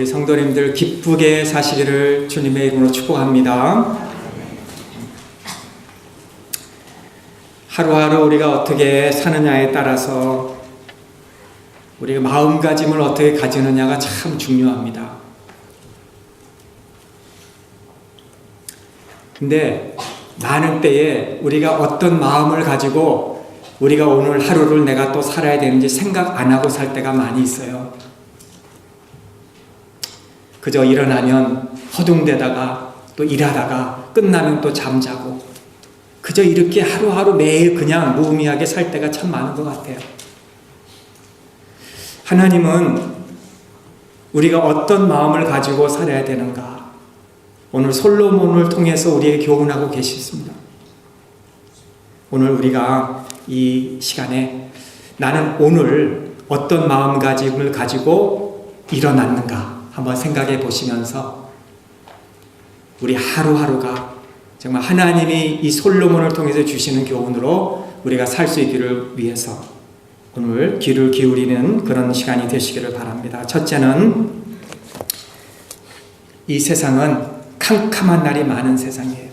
성도님들 기쁘게 사시기를 주님의 이름으로 축복합니다. 하루하루 우리가 어떻게 사느냐에 따라서 우리가 마음가짐을 어떻게 가지느냐가 참 중요합니다. 근데 많은 때에 우리가 어떤 마음을 가지고 우리가 오늘 하루를 내가 또 살아야 되는지 생각 안 하고 살 때가 많이 있어요. 그저 일어나면 허둥대다가 또 일하다가 끝나면 또 잠자고 그저 이렇게 하루하루 매일 그냥 무의미하게 살 때가 참 많은 것 같아요. 하나님은 우리가 어떤 마음을 가지고 살아야 되는가 오늘 솔로몬을 통해서 우리에게 교훈하고 계십니다. 오늘 우리가 이 시간에 나는 오늘 어떤 마음가짐을 가지고 일어났는가 한번 생각해 보시면서 우리 하루하루가 정말 하나님이 이 솔로몬을 통해서 주시는 교훈으로 우리가 살 수 있기를 위해서 오늘 귀를 기울이는 그런 시간이 되시기를 바랍니다. 첫째는 이 세상은 캄캄한 날이 많은 세상이에요.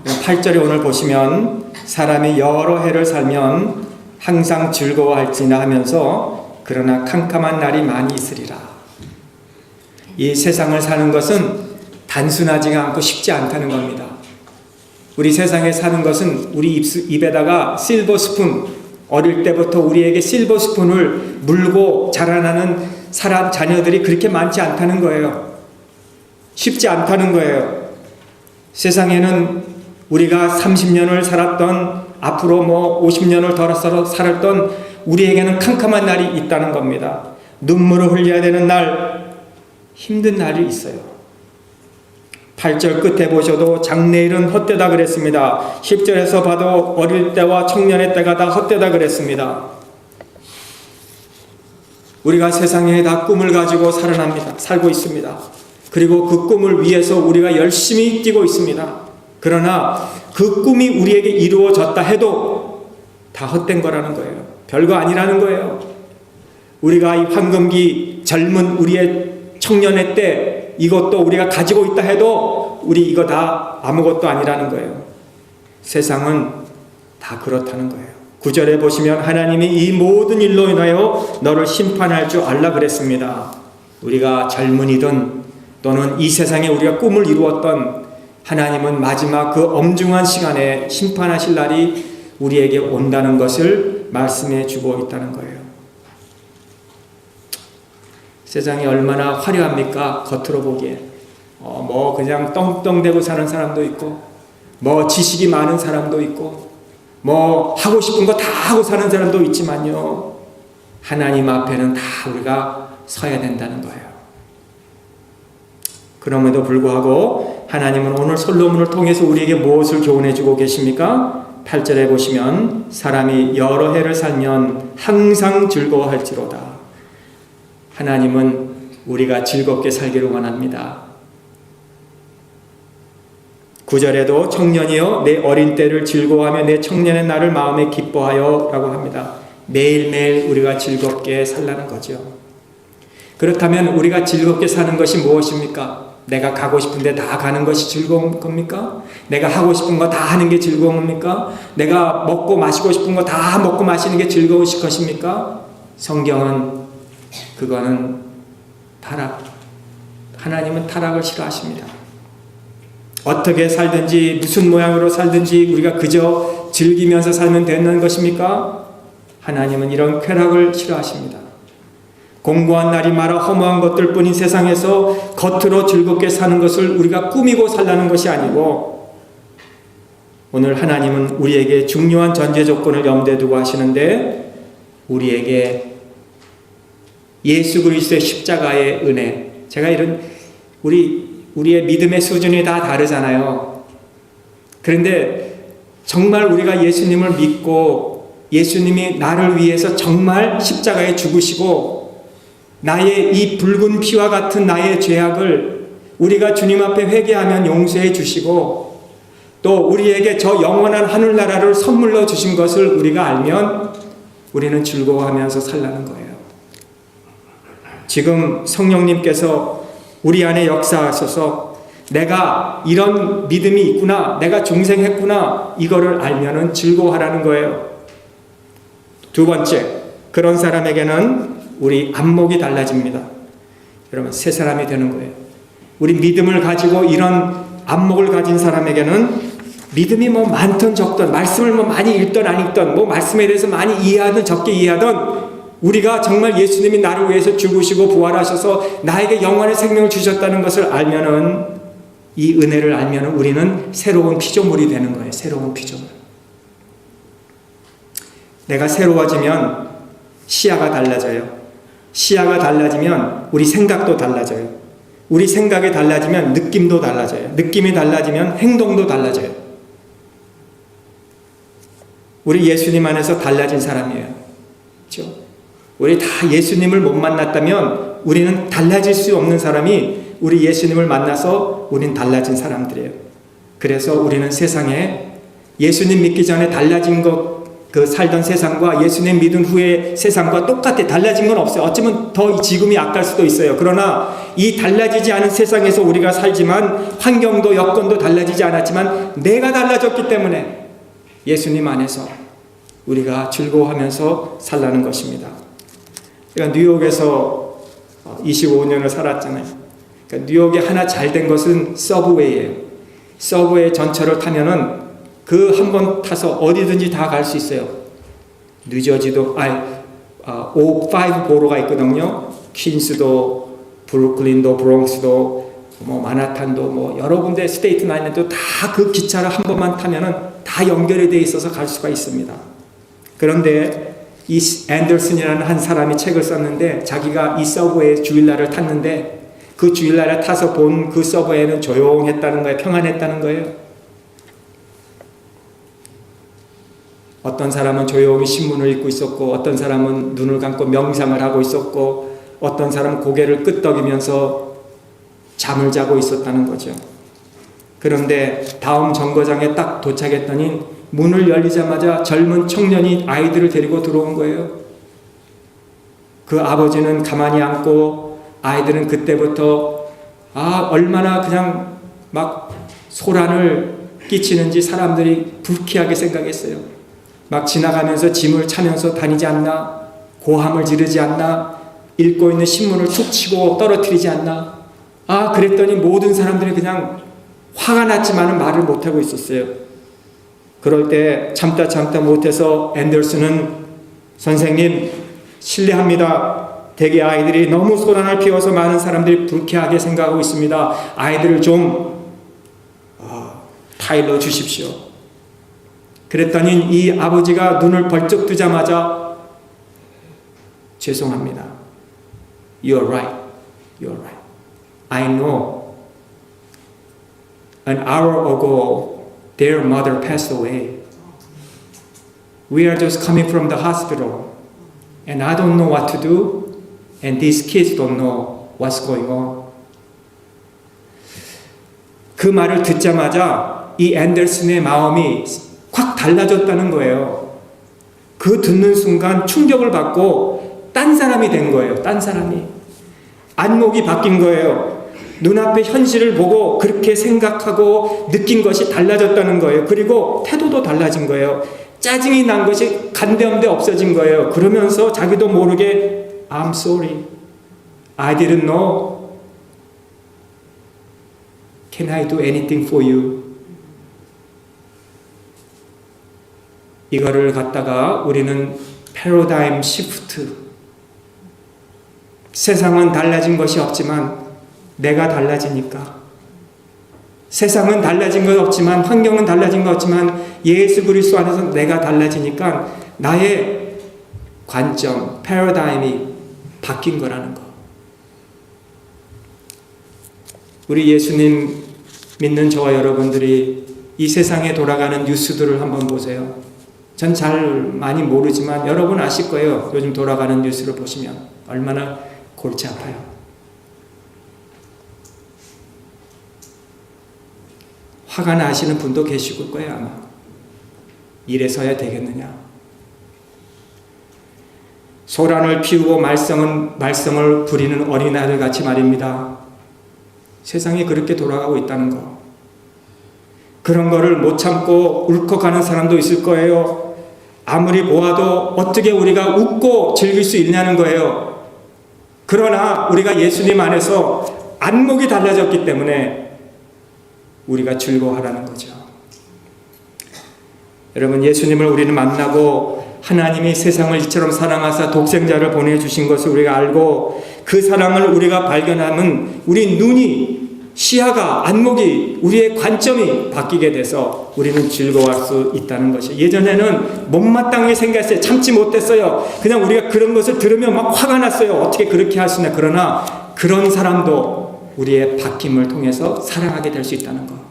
8절에 오늘 보시면 사람이 여러 해를 살면 항상 즐거워할지나 하면서 그러나 캄캄한 날이 많이 있으리라. 이 세상을 사는 것은 단순하지가 않고 쉽지 않다는 겁니다. 우리 세상에 사는 것은 우리 입에다가 실버 스푼, 어릴 때부터 우리에게 실버 스푼을 물고 자라나는 사람, 자녀들이 그렇게 많지 않다는 거예요. 쉽지 않다는 거예요. 세상에는 우리가 30년을 살았던, 앞으로 50년을 더 살았던 우리에게는 캄캄한 날이 있다는 겁니다. 눈물을 흘려야 되는 날, 힘든 날이 있어요. 8절 끝에 보셔도 장래일은 헛되다 그랬습니다. 10절에서 봐도 어릴 때와 청년의 때가 다 헛되다 그랬습니다. 우리가 세상에 다 꿈을 가지고 살고 있습니다. 그리고 그 꿈을 위해서 우리가 열심히 뛰고 있습니다. 그러나 그 꿈이 우리에게 이루어졌다 해도 다 헛된 거라는 거예요. 별거 아니라는 거예요. 우리가 이 황금기 젊은 우리의 청년의 때 이것도 우리가 가지고 있다 해도 우리 이거 다 아무것도 아니라는 거예요. 세상은 다 그렇다는 거예요. 9절에 보시면 하나님이 이 모든 일로 인하여 너를 심판할 줄 알라 그랬습니다. 우리가 젊은이든 또는 이 세상에 우리가 꿈을 이루었던 하나님은 마지막 그 엄중한 시간에 심판하실 날이 우리에게 온다는 것을 말씀해 주고 있다는 거예요. 세상이 얼마나 화려합니까? 겉으로 보기에 그냥 떵떵대고 사는 사람도 있고 지식이 많은 사람도 있고 하고 싶은 거 다 하고 사는 사람도 있지만요, 하나님 앞에는 다 우리가 서야 된다는 거예요. 그럼에도 불구하고 하나님은 오늘 솔로몬을 통해서 우리에게 무엇을 교훈해 주고 계십니까? 8절에 보시면 사람이 여러 해를 살면 항상 즐거워할지로다. 하나님은 우리가 즐겁게 살기를 원합니다. 9절에도 청년이여 내 어린 때를 즐거워하며 내 청년의 날을 마음에 기뻐하여 라고 합니다. 매일매일 우리가 즐겁게 살라는 거죠. 그렇다면 우리가 즐겁게 사는 것이 무엇입니까? 내가 가고 싶은데 다 가는 것이 즐거운 겁니까? 내가 하고 싶은 거 다 하는 게 즐거운 겁니까? 내가 먹고 마시고 싶은 거 다 먹고 마시는 게 즐거우실 것입니까? 성경은 그거는 타락. 하나님은 타락을 싫어하십니다. 어떻게 살든지 무슨 모양으로 살든지 우리가 그저 즐기면서 살면 되는 것입니까? 하나님은 이런 쾌락을 싫어하십니다. 공고한 날이 많아 허무한 것들 뿐인 세상에서 겉으로 즐겁게 사는 것을 우리가 꾸미고 살라는 것이 아니고 오늘 하나님은 우리에게 중요한 전제 조건을 염두에 두고 하시는데 우리에게 예수 그리스도의 십자가의 은혜, 제가 우리의 믿음의 수준이 다 다르잖아요. 그런데 정말 우리가 예수님을 믿고 예수님이 나를 위해서 정말 십자가에 죽으시고 나의 이 붉은 피와 같은 나의 죄악을 우리가 주님 앞에 회개하면 용서해 주시고 또 우리에게 저 영원한 하늘나라를 선물로 주신 것을 우리가 알면 우리는 즐거워하면서 살라는 거예요. 지금 성령님께서 우리 안에 역사하셔서 내가 이런 믿음이 있구나, 내가 중생했구나, 이거를 알면은 즐거워하라는 거예요. 두 번째, 그런 사람에게는 우리 안목이 달라집니다. 여러분, 새 사람이 되는 거예요. 우리 믿음을 가지고 이런 안목을 가진 사람에게는 믿음이 뭐 많든 적든, 말씀을 뭐 많이 읽든 안 읽든, 뭐 말씀에 대해서 많이 이해하든 적게 이해하든, 우리가 정말 예수님이 나를 위해서 죽으시고 부활하셔서 나에게 영원의 생명을 주셨다는 것을 알면은, 이 은혜를 알면은 우리는 새로운 피조물이 되는 거예요. 새로운 피조물. 내가 새로워지면 시야가 달라져요. 시야가 달라지면 우리 생각도 달라져요. 우리 생각이 달라지면 느낌도 달라져요. 느낌이 달라지면 행동도 달라져요. 우리 예수님 안에서 달라진 사람이에요. 그렇죠? 우리 다 예수님을 못 만났다면 우리는 달라질 수 없는 사람이, 우리 예수님을 만나서 우리는 달라진 사람들이에요. 그래서 우리는 세상에 예수님 믿기 전에 달라진 것, 그 살던 세상과 예수님 믿은 후의 세상과 똑같아. 달라진 건 없어요. 어쩌면 더 지금이 악할 수도 있어요. 그러나 이 달라지지 않은 세상에서 우리가 살지만, 환경도 여건도 달라지지 않았지만 내가 달라졌기 때문에 예수님 안에서 우리가 즐거워하면서 살라는 것입니다. 제가 뉴욕에서 25년을 살았잖아요. 그러니까 뉴욕에 하나 잘된 것은 서브웨이예요. 서브웨이 전철을 타면은 그 한 번 타서 어디든지 다 갈 수 있어요. 뉴저지도, 5보로가 있거든요. 퀸스도, 브루클린도, 브롱스도, 뭐 마나탄도, 뭐 여러 군데, 스테이트 라인도 다 그 기차를 한 번만 타면은 다 연결이 돼 있어서 갈 수가 있습니다. 그런데 이 앤더슨이라는 한 사람이 책을 썼는데, 자기가 이 서브웨이 주일날을 탔는데 그 주일날에 타서 본 그 서브웨이는 조용했다는 거예요. 평안했다는 거예요. 어떤 사람은 조용히 신문을 읽고 있었고, 어떤 사람은 눈을 감고 명상을 하고 있었고, 어떤 사람은 고개를 끄덕이면서 잠을 자고 있었다는 거죠. 그런데 다음 정거장에 딱 도착했더니 문을 열리자마자 젊은 청년이 아이들을 데리고 들어온 거예요. 그 아버지는 가만히 앉고, 아이들은 그때부터 얼마나 그냥 막 소란을 끼치는지 사람들이 불쾌하게 생각했어요. 막 지나가면서 짐을 차면서 다니지 않나? 고함을 지르지 않나? 읽고 있는 신문을 툭 치고 떨어뜨리지 않나? 그랬더니 모든 사람들이 그냥 화가 났지만은 말을 못하고 있었어요. 그럴 때 참다 못해서 앤더슨은, 선생님, 실례합니다. 대개 아이들이 너무 소란을 피워서 많은 사람들이 불쾌하게 생각하고 있습니다. 아이들을 좀 타일러 주십시오. 그랬더니 이 아버지가 눈을 벌쩍 뜨자마자, 죄송합니다. You're right. You're right. I know. An hour ago, their mother passed away. We are just coming from the hospital. And I don't know what to do. And these kids don't know what's going on. 그 말을 듣자마자 이 앤더슨의 마음이 확 달라졌다는 거예요. 그 듣는 순간 충격을 받고 딴 사람이 된 거예요. 딴 사람이. 안목이 바뀐 거예요. 눈앞의 현실을 보고 그렇게 생각하고 느낀 것이 달라졌다는 거예요. 그리고 태도도 달라진 거예요. 짜증이 난 것이 간데없는데 없어진 거예요. 그러면서 자기도 모르게 I'm sorry. I didn't know. Can I do anything for you? 이거를 갖다가 우리는 패러다임 시프트. 세상은 달라진 것이 없지만 내가 달라지니까. 세상은 달라진 것 없지만, 환경은 달라진 것 없지만 예수 그리스도 안에서 내가 달라지니까 나의 관점, 패러다임이 바뀐 거라는 거. 우리 예수님 믿는 저와 여러분들이 이 세상에 돌아가는 뉴스들을 한번 보세요. 전 잘 많이 모르지만 여러분 아실 거예요. 요즘 돌아가는 뉴스를 보시면 얼마나 골치 아파요. 화가 나시는 분도 계실 거예요, 아마. 이래서야 되겠느냐. 소란을 피우고 말썽을 부리는 어린아이들 같이 말입니다. 세상이 그렇게 돌아가고 있다는 거. 그런 거를 못 참고 울컥하는 사람도 있을 거예요. 아무리 보아도 어떻게 우리가 웃고 즐길 수 있냐는 거예요. 그러나 우리가 예수님 안에서 안목이 달라졌기 때문에 우리가 즐거워하라는 거죠. 여러분, 예수님을 우리는 만나고 하나님이 세상을 이처럼 사랑하사 독생자를 보내주신 것을 우리가 알고 그 사랑을 우리가 발견하면 우리 눈이, 시야가, 안목이, 우리의 관점이 바뀌게 돼서 우리는 즐거워할 수 있다는 것이에요. 예전에는 못마땅하게 생각했어요. 참지 못했어요. 그냥 우리가 그런 것을 들으면 막 화가 났어요. 어떻게 그렇게 할 수 있나. 그러나 그런 사람도 우리의 바뀜을 통해서 사랑하게 될 수 있다는 것.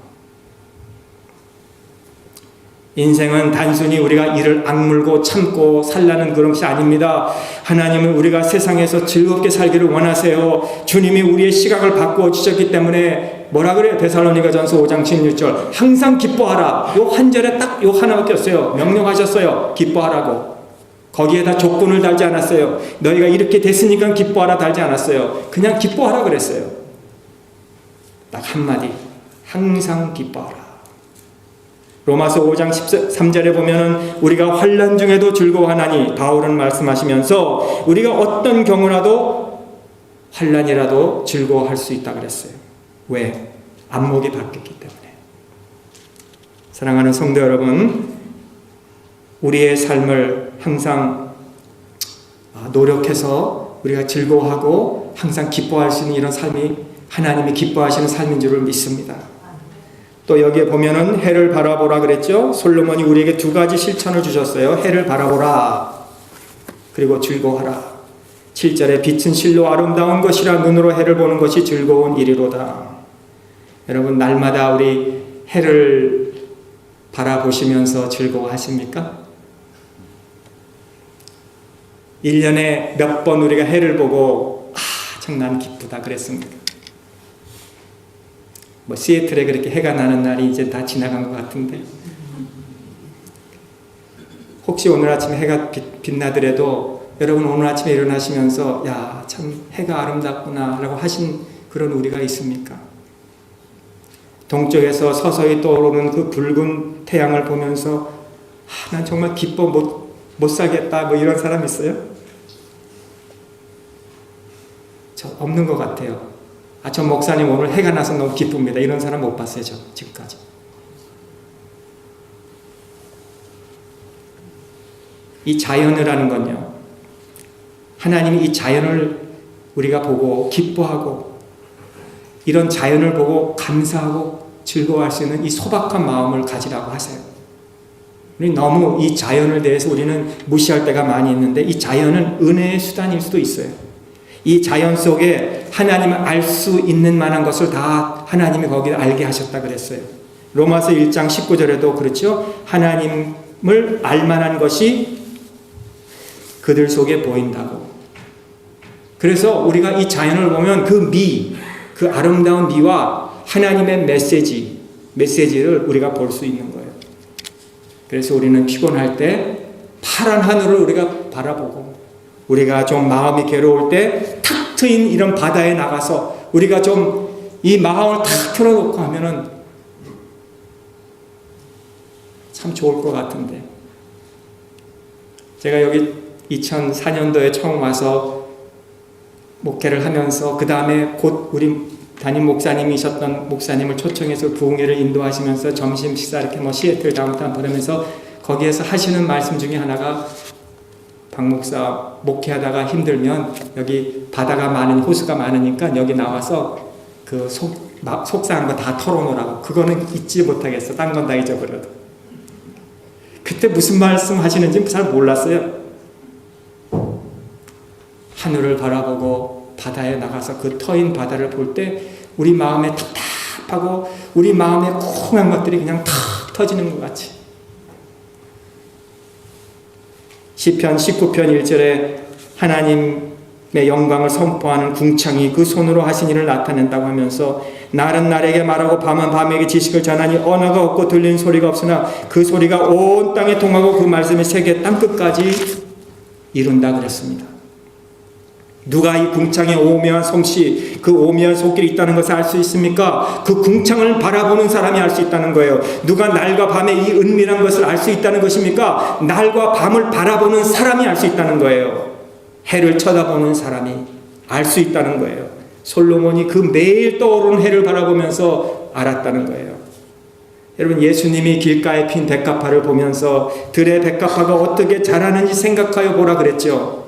인생은 단순히 우리가 이를 악물고 참고 살라는 그런 것이 아닙니다. 하나님은 우리가 세상에서 즐겁게 살기를 원하세요. 주님이 우리의 시각을 바꾸어 주셨기 때문에 뭐라 그래요? 데살로니가전서 5장 16절 항상 기뻐하라. 요 한 절에 딱 요 하나밖에 없어요. 명령하셨어요. 기뻐하라고. 거기에다 조건을 달지 않았어요. 너희가 이렇게 됐으니까 기뻐하라 달지 않았어요. 그냥 기뻐하라 그랬어요. 딱 한마디. 항상 기뻐하라. 로마서 5장 13절에 보면은 우리가 환난 중에도 즐거워하나니 바울은 말씀하시면서 우리가 어떤 경우라도 환난이라도 즐거워할 수 있다 그랬어요. 왜? 안목이 바뀌었기 때문에. 사랑하는 성도 여러분, 우리의 삶을 항상 노력해서 우리가 즐거워하고 항상 기뻐할 수 있는 이런 삶이 하나님이 기뻐하시는 삶인 줄을 믿습니다. 또 여기에 보면은 해를 바라보라 그랬죠. 솔로몬이 우리에게 두 가지 실천을 주셨어요. 해를 바라보라. 그리고 즐거워하라. 7절에 빛은 실로 아름다운 것이라 눈으로 해를 보는 것이 즐거운 일이로다. 여러분, 날마다 우리 해를 바라보시면서 즐거워하십니까? 1년에 몇 번 우리가 해를 보고 참 난 기쁘다 그랬습니까? 뭐 시애틀에 그렇게 해가 나는 날이 이제 다 지나간 것 같은데 혹시 오늘 아침에 해가 빛나더라도 여러분 오늘 아침에 일어나시면서 야, 참 해가 아름답구나 라고 하신 그런 우리가 있습니까? 동쪽에서 서서히 떠오르는 그 붉은 태양을 보면서 난 정말 기뻐 못 살겠다 뭐 이런 사람 있어요? 저 없는 것 같아요. 저 목사님 오늘 해가 나서 너무 기쁩니다. 이런 사람 못 봤어요. 저 지금까지. 이 자연을 하는 건요. 하나님이 이 자연을 우리가 보고 기뻐하고 이런 자연을 보고 감사하고 즐거워할 수 있는 이 소박한 마음을 가지라고 하세요. 우리 너무 이 자연을 대해서 우리는 무시할 때가 많이 있는데 이 자연은 은혜의 수단일 수도 있어요. 이 자연 속에 하나님을 알 수 있는 만한 것을 다 하나님이 거기에 알게 하셨다 그랬어요. 로마서 1장 19절에도 그렇죠. 하나님을 알 만한 것이 그들 속에 보인다고. 그래서 우리가 이 자연을 보면 그 아름다운 미와 하나님의 메시지를 우리가 볼 수 있는 거예요. 그래서 우리는 피곤할 때 파란 하늘을 우리가 바라보고 우리가 좀 마음이 괴로울 때 탁 트인 이런 바다에 나가서 우리가 좀 이 마음을 탁 틀어놓고 하면은 참 좋을 것 같은데 제가 여기 2004년도에 처음 와서 목회를 하면서 그 다음에 곧 우리 담임 목사님이셨던 목사님을 초청해서 부흥회를 인도하시면서 점심 식사 이렇게 시애틀 다운타운 보내면서 거기에서 하시는 말씀 중에 하나가 박 목사 목회하다가 힘들면 여기 바다가 호수가 많으니까 여기 나와서 그 속상한 거 다 털어놓으라고. 그거는 잊지 못하겠어. 딴 건 다 잊어버려도. 그때 무슨 말씀 하시는지 잘 몰랐어요. 하늘을 바라보고 바다에 나가서 그 터인 바다를 볼 때 우리 마음에 답답하고 우리 마음에 쿵한 것들이 그냥 탁 터지는 것 같이. 시편 19편 1절에 하나님의 영광을 선포하는 궁창이 그 손으로 하신 일을 나타낸다고 하면서 날은 날에게 말하고 밤은 밤에게 지식을 전하니 언어가 없고 들리는 소리가 없으나 그 소리가 온 땅에 통하고 그 말씀이 세계 땅끝까지 이룬다 그랬습니다. 누가 이 궁창에 오묘한 솜씨, 그 오묘한 손길이 있다는 것을 알 수 있습니까? 그 궁창을 바라보는 사람이 알 수 있다는 거예요. 누가 날과 밤의 이 은밀한 것을 알 수 있다는 것입니까? 날과 밤을 바라보는 사람이 알 수 있다는 거예요. 해를 쳐다보는 사람이 알 수 있다는 거예요. 솔로몬이 그 매일 떠오르는 해를 바라보면서 알았다는 거예요. 여러분, 예수님이 길가에 핀 백합화를 보면서 들의 백합화가 어떻게 자라는지 생각하여 보라 그랬죠.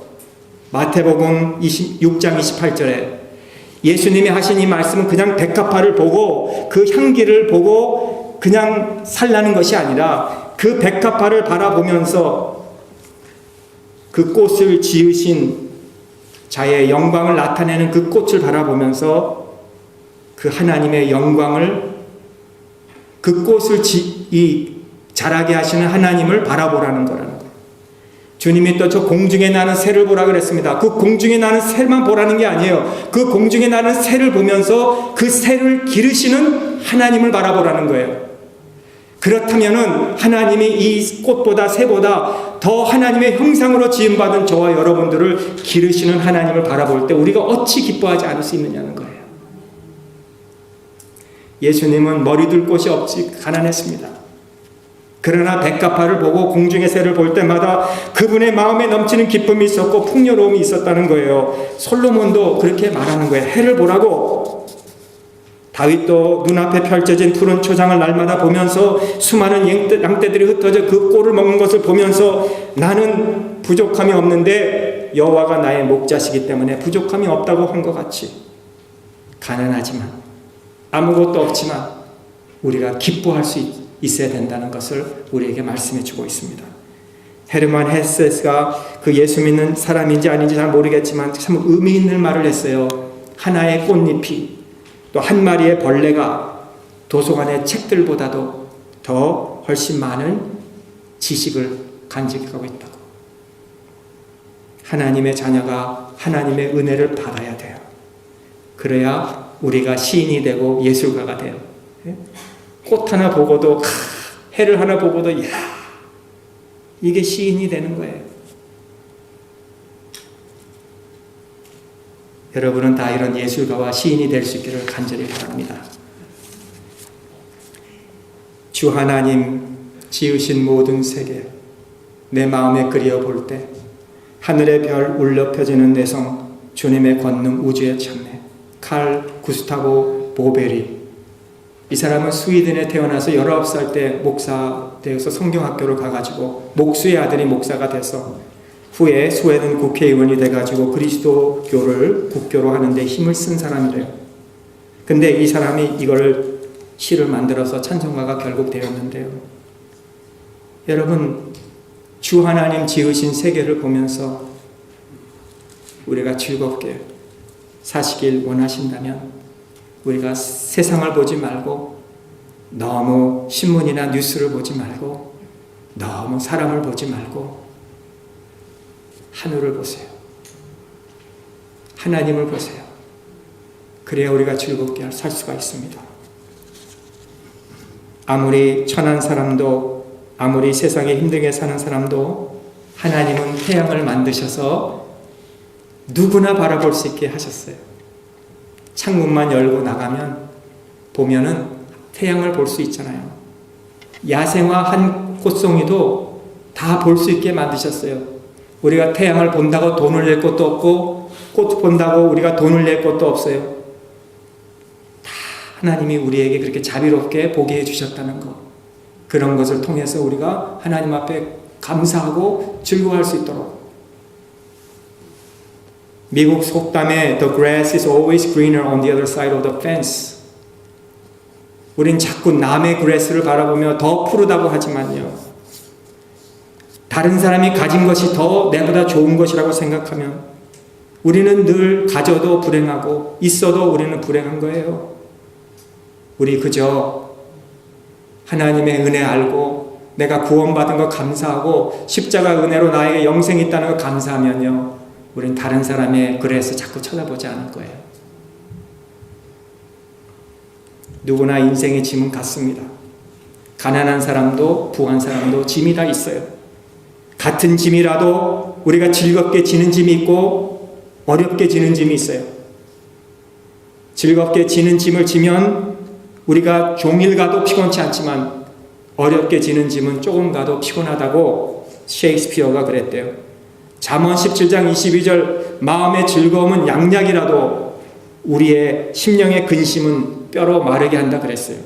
마태복음 6장 28절에 예수님이 하신 이 말씀은 그냥 백합화를 보고 그 향기를 보고 그냥 살라는 것이 아니라 그 백합화를 바라보면서 그 꽃을 지으신 자의 영광을 나타내는 그 꽃을 바라보면서 그 하나님의 영광을, 그 꽃을 자라게 하시는 하나님을 바라보라는 거라는 거예요. 주님이 또 저 공중에 나는 새를 보라 그랬습니다. 그 공중에 나는 새만 보라는 게 아니에요. 그 공중에 나는 새를 보면서 그 새를 기르시는 하나님을 바라보라는 거예요. 그렇다면은 하나님이 이 꽃보다 새보다 더 하나님의 형상으로 지음받은 저와 여러분들을 기르시는 하나님을 바라볼 때 우리가 어찌 기뻐하지 않을 수 있느냐는 거예요. 예수님은 머리 둘 곳이 없이 가난했습니다. 그러나 백합화를 보고 공중의 새를 볼 때마다 그분의 마음에 넘치는 기쁨이 있었고 풍요로움이 있었다는 거예요. 솔로몬도 그렇게 말하는 거예요. 해를 보라고. 다윗도 눈앞에 펼쳐진 푸른 초장을 날마다 보면서 수많은 양떼들이 흩어져 그 꼴을 먹는 것을 보면서 나는 부족함이 없는데 여호와가 나의 목자시기 때문에 부족함이 없다고 한 것 같이 가난하지만 아무것도 없지만 우리가 기뻐할 수 있어야 된다는 것을 우리에게 말씀해 주고 있습니다. 헤르만 헤세가 그 예수 믿는 사람인지 아닌지 잘 모르겠지만 참 의미 있는 말을 했어요. 하나의 꽃잎이 또 한 마리의 벌레가 도서관의 책들보다도 더 훨씬 많은 지식을 간직하고 있다고. 하나님의 자녀가 하나님의 은혜를 받아야 돼요. 그래야 우리가 시인이 되고 예술가가 돼요. 꽃 하나 보고도, 해를 하나 보고도, 이야, 이게 시인이 되는 거예요. 여러분은 다 이런 예술가와 시인이 될 수 있기를 간절히 바랍니다. 주 하나님 지으신 모든 세계, 내 마음에 그리어볼 때 하늘의 별 울려 펴지는 내성, 주님의 권능 우주의 참회, 칼 구스타보 보베리. 이 사람은 스웨덴에 태어나서 19살 때 목사 되어서 성경학교를 가가지고 목수의 아들이 목사가 돼서 후에 스웨덴 국회의원이 돼가지고 그리스도교를 국교로 하는데 힘을 쓴 사람이래요. 근데 이 사람이 이걸 시를 만들어서 찬송가가 결국 되었는데요. 여러분, 주 하나님 지으신 세계를 보면서 우리가 즐겁게 사시길 원하신다면 우리가 세상을 보지 말고 너무 신문이나 뉴스를 보지 말고 너무 사람을 보지 말고 하늘을 보세요. 하나님을 보세요. 그래야 우리가 즐겁게 살 수가 있습니다. 아무리 천한 사람도, 아무리 세상에 힘들게 사는 사람도 하나님은 태양을 만드셔서 누구나 바라볼 수 있게 하셨어요. 창문만 열고 나가면 보면은 태양을 볼 수 있잖아요. 야생화 꽃송이도 다 볼 수 있게 만드셨어요. 우리가 태양을 본다고 돈을 낼 것도 없고 꽃 본다고 우리가 돈을 낼 것도 없어요. 다 하나님이 우리에게 그렇게 자비롭게 보게 해주셨다는 것, 그런 것을 통해서 우리가 하나님 앞에 감사하고 즐거워할 수 있도록. 미국 속담에 The grass is always greener on the other side of the fence. 우린 자꾸 남의 그레스를 바라보며 더 푸르다고 하지만요, 다른 사람이 가진 것이 더 내보다 좋은 것이라고 생각하면 우리는 늘 가져도 불행하고 있어도 우리는 불행한 거예요. 우리 그저 하나님의 은혜 알고 내가 구원받은 거 감사하고 십자가 은혜로 나에게 영생이 있다는 거 감사하면요, 우린 다른 사람의 그레스 자꾸 쳐다보지 않을 거예요. 누구나 인생의 짐은 같습니다. 가난한 사람도 부한 사람도 짐이 다 있어요. 같은 짐이라도 우리가 즐겁게 지는 짐이 있고 어렵게 지는 짐이 있어요. 즐겁게 지는 짐을 지면 우리가 종일 가도 피곤치 않지만 어렵게 지는 짐은 조금 가도 피곤하다고 셰익스피어가 그랬대요. 잠언 17장 22절 마음의 즐거움은 양약이라도 우리의 심령의 근심은 뼈로 마르게 한다 그랬어요.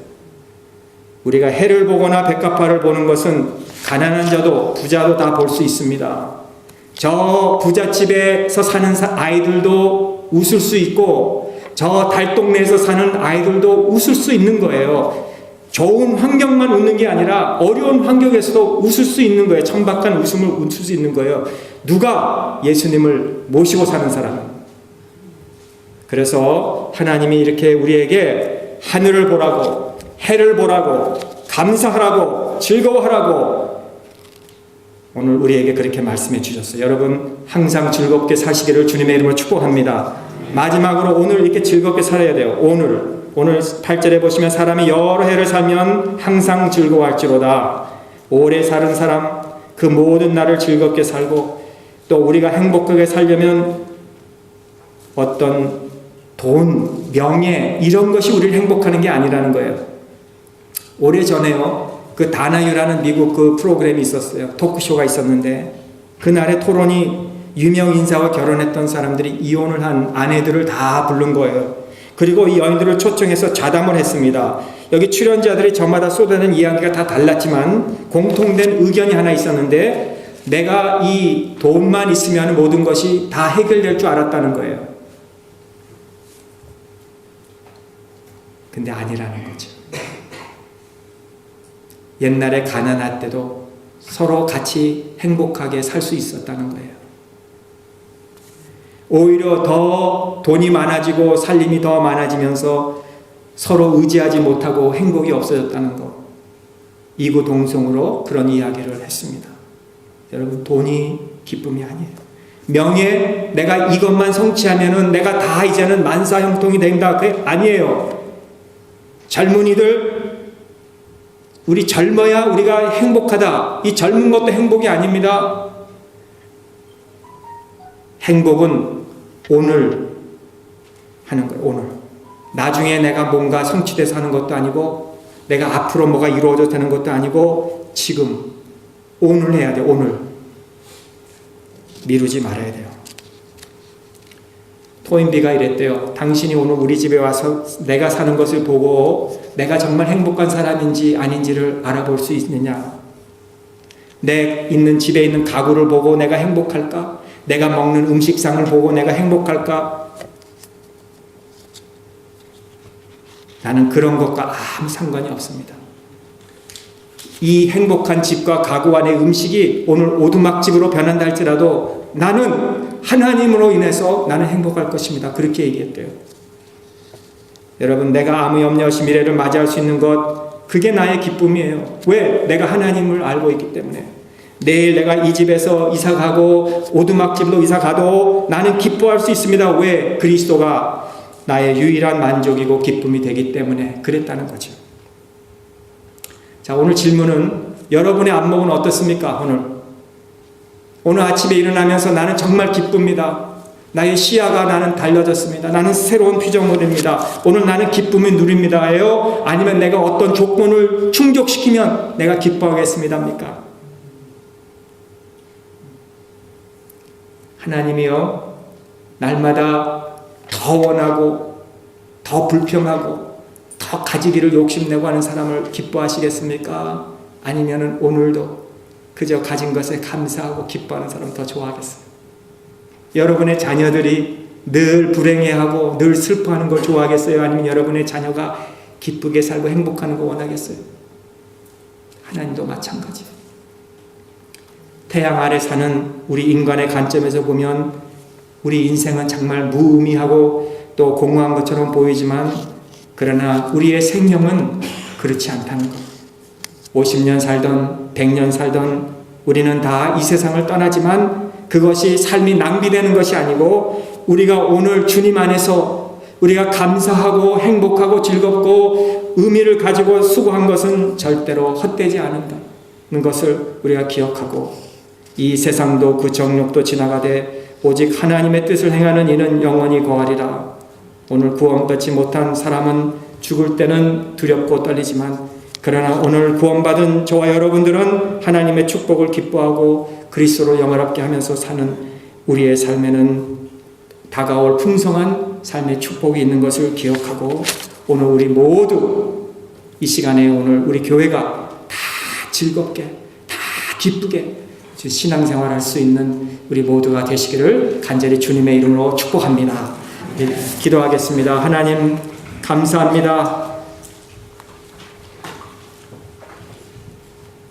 우리가 해를 보거나 백합화를 보는 것은 가난한 자도 부자도 다 볼 수 있습니다. 저 부잣집에서 사는 아이들도 웃을 수 있고 저 달동네에서 사는 아이들도 웃을 수 있는 거예요. 좋은 환경만 웃는 게 아니라 어려운 환경에서도 웃을 수 있는 거예요. 천박한 웃음을 웃을 수 있는 거예요. 누가 예수님을 모시고 사는 사람은. 그래서 하나님이 이렇게 우리에게 하늘을 보라고, 해를 보라고, 감사하라고, 즐거워하라고 오늘 우리에게 그렇게 말씀해 주셨어요. 여러분 항상 즐겁게 사시기를 주님의 이름으로 축복합니다. 마지막으로 오늘 이렇게 즐겁게 살아야 돼요. 오늘 8절에 보시면 사람이 여러 해를 살면 항상 즐거워할지로다. 오래 사는 사람 그 모든 날을 즐겁게 살고 또 우리가 행복하게 살려면 어떤 돈, 명예 이런 것이 우리를 행복하는 게 아니라는 거예요. 오래전에요. 그 다나유라는 미국 그 프로그램이 있었어요. 토크쇼가 있었는데 그날의 토론이 유명 인사와 결혼했던 사람들이 이혼을 한 아내들을 다 부른 거예요. 그리고 이 여인들을 초청해서 자담을 했습니다. 여기 출연자들이 저마다 쏟아낸 이야기가 다 달랐지만 공통된 의견이 하나 있었는데 내가 이 돈만 있으면 모든 것이 다 해결될 줄 알았다는 거예요. 근데 아니라는 거죠. 옛날에 가난할 때도 서로 같이 행복하게 살 수 있었다는 거예요. 오히려 더 돈이 많아지고 살림이 더 많아지면서 서로 의지하지 못하고 행복이 없어졌다는 것. 이구동성으로 그런 이야기를 했습니다. 여러분 돈이 기쁨이 아니에요. 명예, 내가 이것만 성취하면은 내가 다 이제는 만사형통이 된다. 그게 아니에요. 젊은이들 우리 젊어야 우리가 행복하다. 이 젊은 것도 행복이 아닙니다. 행복은 오늘 하는 거예요. 오늘. 나중에 내가 뭔가 성취돼서 하는 것도 아니고 내가 앞으로 뭐가 이루어져서 되는 것도 아니고 지금 오늘 해야 돼요. 오늘. 미루지 말아야 돼요. 토인비가 이랬대요. 당신이 오늘 우리 집에 와서 내가 사는 것을 보고 내가 정말 행복한 사람인지 아닌지를 알아볼 수 있느냐? 내 있는 집에 있는 가구를 보고 내가 행복할까? 내가 먹는 음식상을 보고 내가 행복할까? 나는 그런 것과 아무 상관이 없습니다. 이 행복한 집과 가구 안의 음식이 오늘 오두막집으로 변한다 할지라도 나는 하나님으로 인해서 나는 행복할 것입니다. 그렇게 얘기했대요. 여러분 내가 아무 염려 없이 미래를 맞이할 수 있는 것 그게 나의 기쁨이에요. 왜? 내가 하나님을 알고 있기 때문에. 내일 내가 이 집에서 이사 가고 오두막집으로 이사 가도 나는 기뻐할 수 있습니다. 왜? 그리스도가 나의 유일한 만족이고 기쁨이 되기 때문에 그랬다는 거죠. 자, 오늘 질문은 여러분의 안목은 어떻습니까? 오늘 아침에 일어나면서 나는 정말 기쁩니다. 나의 시야가 나는 달라졌습니다. 나는 새로운 피조물입니다. 오늘 나는 기쁨을 누립니다예요? 아니면 내가 어떤 조건을 충족시키면 내가 기뻐하겠습니다입니까? 하나님이요 날마다 더 원하고 더 불평하고 더 가지기를 욕심내고 하는 사람을 기뻐하시겠습니까? 아니면 오늘도 그저 가진 것에 감사하고 기뻐하는 사람 더 좋아하겠어요? 여러분의 자녀들이 늘 불행해하고 늘 슬퍼하는 걸 좋아하겠어요? 아니면 여러분의 자녀가 기쁘게 살고 행복하는 거 원하겠어요? 하나님도 마찬가지예요. 태양 아래 사는 우리 인간의 관점에서 보면 우리 인생은 정말 무의미하고 또 공허한 것처럼 보이지만 그러나 우리의 생명은 그렇지 않다는 것. 50년 살던 100년 살던 우리는 다 이 세상을 떠나지만 그것이 삶이 낭비되는 것이 아니고 우리가 오늘 주님 안에서 우리가 감사하고 행복하고 즐겁고 의미를 가지고 수고한 것은 절대로 헛되지 않는다는 것을 우리가 기억하고 이 세상도 그 정욕도 지나가되 오직 하나님의 뜻을 행하는 이는 영원히 거하리라. 오늘 구원받지 못한 사람은 죽을 때는 두렵고 떨리지만, 그러나 오늘 구원받은 저와 여러분들은 하나님의 축복을 기뻐하고 그리스도로 영화롭게 하면서 사는 우리의 삶에는 다가올 풍성한 삶의 축복이 있는 것을 기억하고, 오늘 우리 모두 이 시간에 오늘 우리 교회가 다 즐겁게, 다 기쁘게 신앙생활 할 수 있는 우리 모두가 되시기를 간절히 주님의 이름으로 축복합니다. 기도하겠습니다. 하나님 감사합니다.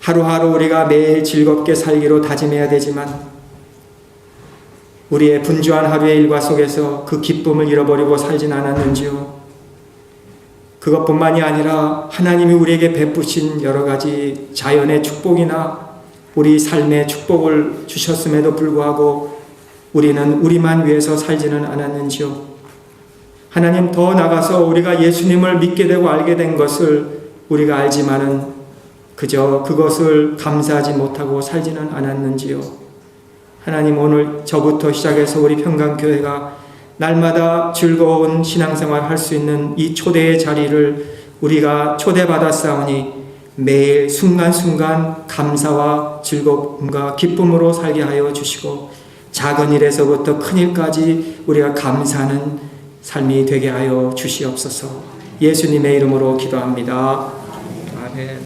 하루하루 우리가 매일 즐겁게 살기로 다짐해야 되지만 우리의 분주한 하루의 일과 속에서 그 기쁨을 잃어버리고 살진 않았는지요. 그것뿐만이 아니라 하나님이 우리에게 베푸신 여러 가지 자연의 축복이나 우리 삶의 축복을 주셨음에도 불구하고 우리는 우리만 위해서 살지는 않았는지요. 하나님, 더 나아가서 우리가 예수님을 믿게 되고 알게 된 것을 우리가 알지만은 그저 그것을 감사하지 못하고 살지는 않았는지요. 하나님, 오늘 저부터 시작해서 우리 평강교회가 날마다 즐거운 신앙생활 할 수 있는 이 초대의 자리를 우리가 초대받았사오니 매일 순간순간 감사와 즐거움과 기쁨으로 살게 하여 주시고 작은 일에서부터 큰 일까지 우리가 감사하는 삶이 되게 하여 주시옵소서. 예수님의 이름으로 기도합니다. 아멘.